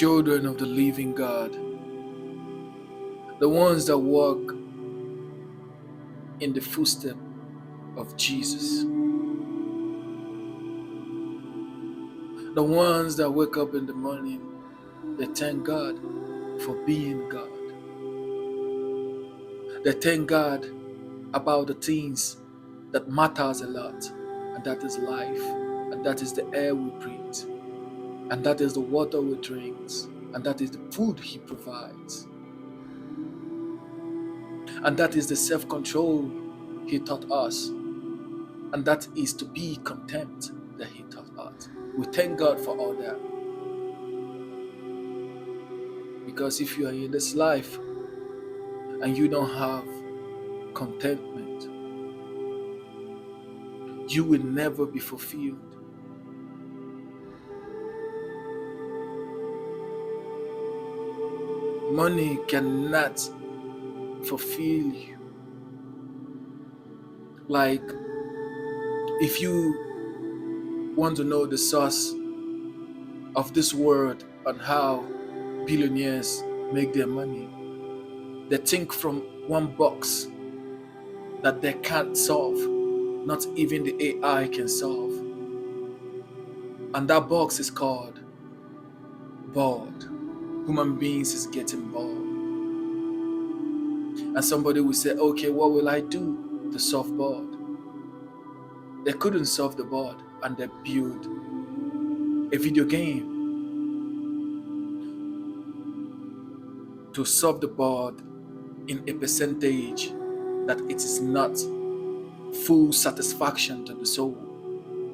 children of the living God, the ones that walk in the footsteps of Jesus, the ones that wake up in the morning, they thank God for being God. They thank God about the things that matters a lot, and that is life, and that is the air we breathe, and that is the water we drink, and that is the food He provides, and that is the self-control He taught us, and that is to be content that He taught us. We thank God for all that, because if you are in this life and you don't have contentment, you will never be fulfilled. Money cannot fulfill you. Like, if you want to know the source of this world and how billionaires make their money, they think from one box that they can't solve, not even the AI can solve. And that box is called bored. Human beings is getting bored. And somebody will say, okay, what will I do to solve bored? They couldn't solve the board, and they built a video game to solve the board in a percentage that it is not full satisfaction to the soul.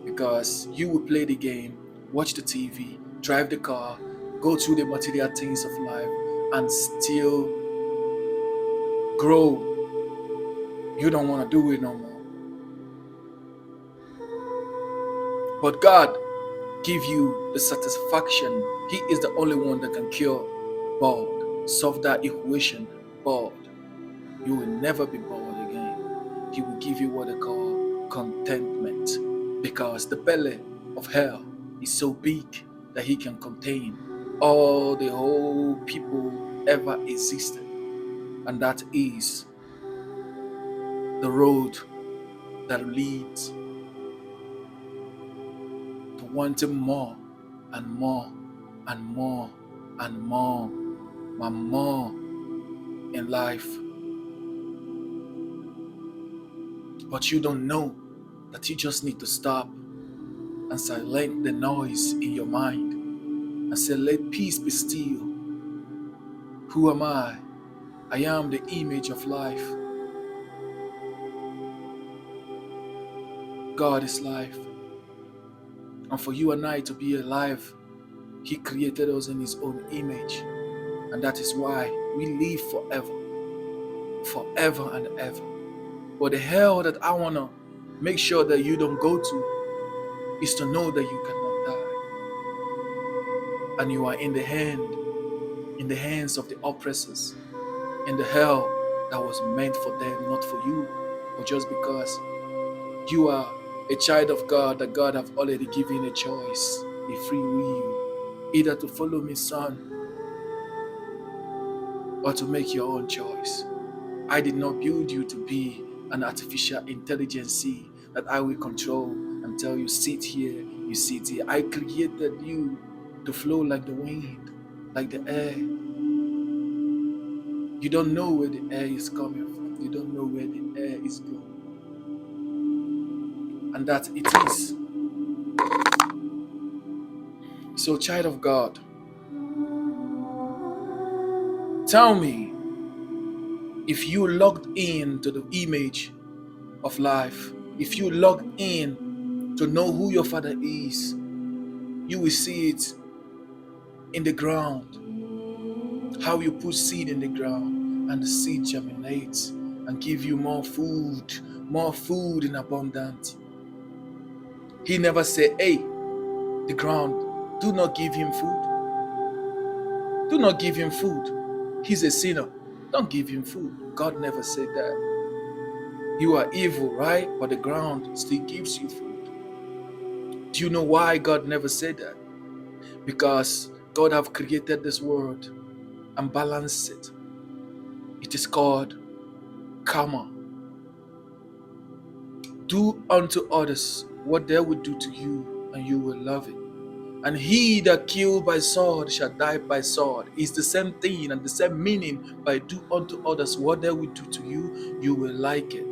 Because you will play the game, watch the TV, drive the car, go through the material things of life, and still grow. You don't want to do it no more. But God give you the satisfaction. He is the only one that can cure bored, solve that equation, bored. You will never be bored again. He will give you what they call contentment, because the belly of hell is so big that He can contain all the whole people ever existed. And that is the road that leads to wanting more and more and more and more and more in life. But you don't know that you just need to stop and silence the noise in your mind and say, let peace be still. Who am I? I am the image of life. God is life. And for you and I to be alive, He created us in His own image. And that is why we live forever. Forever and ever. But the hell that I want to make sure that you don't go to is to know that you cannot die. And you are in the hands of the oppressors, in the hell that was meant for them, not for you. But just because you are a child of God, that God have already given a choice, a free will, either to follow me, son, or to make your own choice. I did not build you to be an artificial intelligence that I will control and tell you, sit here, you sit here. I created you to flow like the wind, like the air. You don't know where the air is coming from. You don't know where the air is going. And that it is. So, child of God, tell me, if you logged in to the image of life, if you logged in to know who your Father is, you will see it in the ground. How you put seed in the ground and the seed germinates and give you more food in abundance. He never said, hey, the ground, do not give him food. Do not give him food. He's a sinner. Don't give him food. God never said that. You are evil, right? But the ground still gives you food. Do you know why God never said that? Because God have created this world and balanced it. It is called karma. Do unto others what they would do to you, and you will love it. And he that killed by sword shall die by sword. It's the same thing and the same meaning by do unto others what they will do to you, you will like it.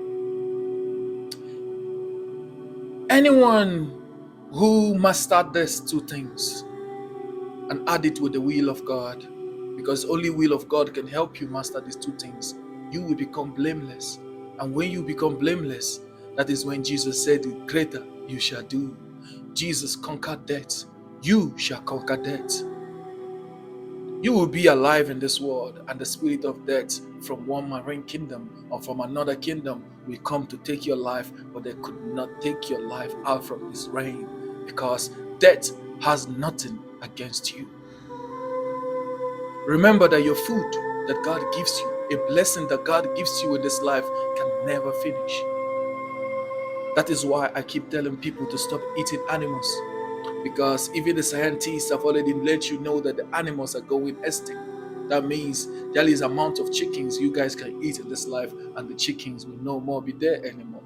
Anyone who mastered these two things and add it with the will of God, because only will of God can help you master these two things, you will become blameless. And when you become blameless, that is when Jesus said, greater you shall do. Jesus conquered death. You shall conquer death. You will be alive in this world, and the spirit of death from one marine kingdom or from another kingdom will come to take your life, but they could not take your life out from his reign, because death has nothing against you. Remember that your food that God gives you, a blessing that God gives you in this life, can never finish. That is why I keep telling people to stop eating animals, because even the scientists have already let you know that the animals are going extinct. That means there is amount of chickens you guys can eat in this life, and the chickens will no more be there anymore.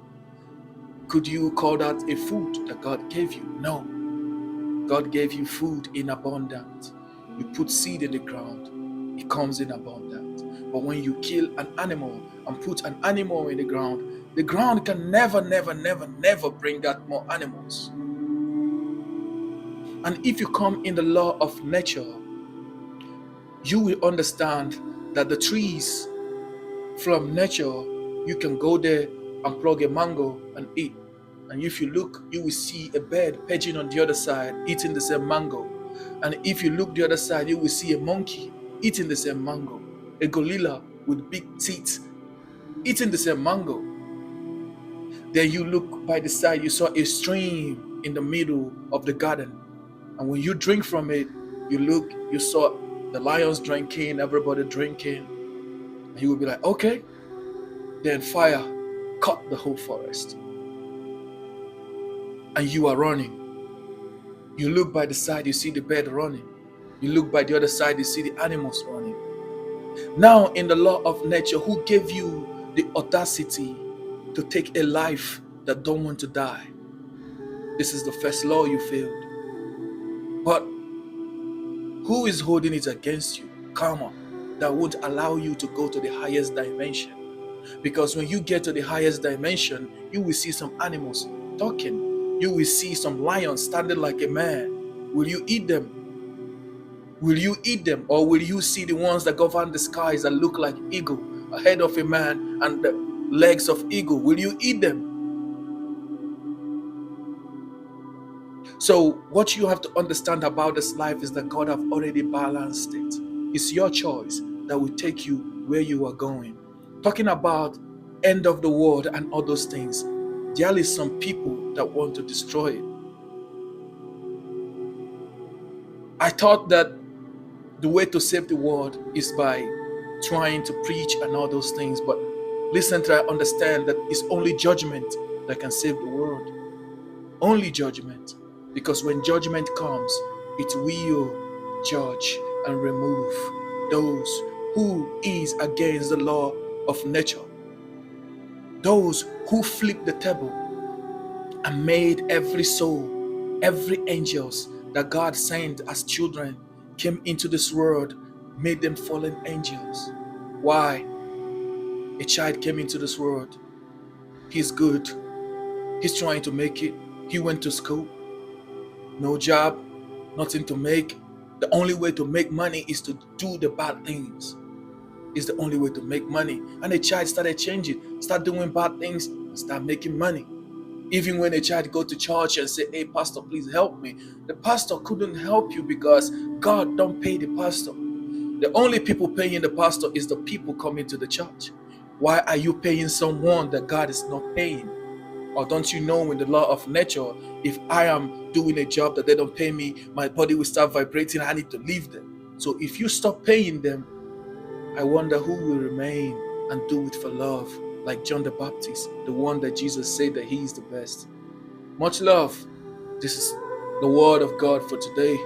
Could you call that a food that God gave you? No. God gave you food in abundance. You put seed in the ground, it comes in abundance. But when you kill an animal and put an animal in the ground can never bring out more animals. And if you come in the law of nature, you will understand that the trees from nature, you can go there and plug a mango and eat. And if you look, you will see a bird perching on the other side, eating the same mango. And if you look the other side, you will see a monkey eating the same mango. A gorilla with big teeth eating the same mango. Then you look by the side, you saw a stream in the middle of the garden. And when you drink from it, you look, you saw the lions drinking, everybody drinking. And you will be like, okay. Then fire cut the whole forest. And you are running. You look by the side, you see the bird running. You look by the other side, you see the animals running. Now, in the law of nature, who gave you the audacity to take a life that don't want to die? This is the first law you failed. But who is holding it against you? Karma, that won't allow you to go to the highest dimension. Because when you get to the highest dimension, you will see some animals talking. You will see some lions standing like a man. Will you eat them? Will you eat them? Or will you see the ones that govern the skies that look like eagle, a head of a man and the legs of eagle? Will you eat them? So what you have to understand about this life is that God have already balanced it. It's your choice that will take you where you are going. Talking about end of the world and all those things, there is some people that want to destroy it. I thought that the way to save the world is by trying to preach and all those things, but listen to I understand that it's only judgment that can save the world. Only judgment. Because when judgment comes, it will judge and remove those who is against the law of nature. Those who flip the table and made every soul, every angels that God sent as children came into this world, made them fallen angels. Why? A child came into this world. He's good. He's trying to make it. He went to school. No job, nothing to make. The only way to make money is to do the bad things. It's the only way to make money. And the child started changing, start doing bad things, and start making money. Even when a child go to church and say, hey, pastor, please help me. The pastor couldn't help you because God don't pay the pastor. The only people paying the pastor is the people coming to the church. Why are you paying someone that God is not paying? Or don't you know in the law of nature, if I am doing a job that they don't pay me, my body will start vibrating, I need to leave them. So if you stop paying them, I wonder who will remain and do it for love, like John the Baptist, the one that Jesus said that he is the best. Much love. This is the word of God for today.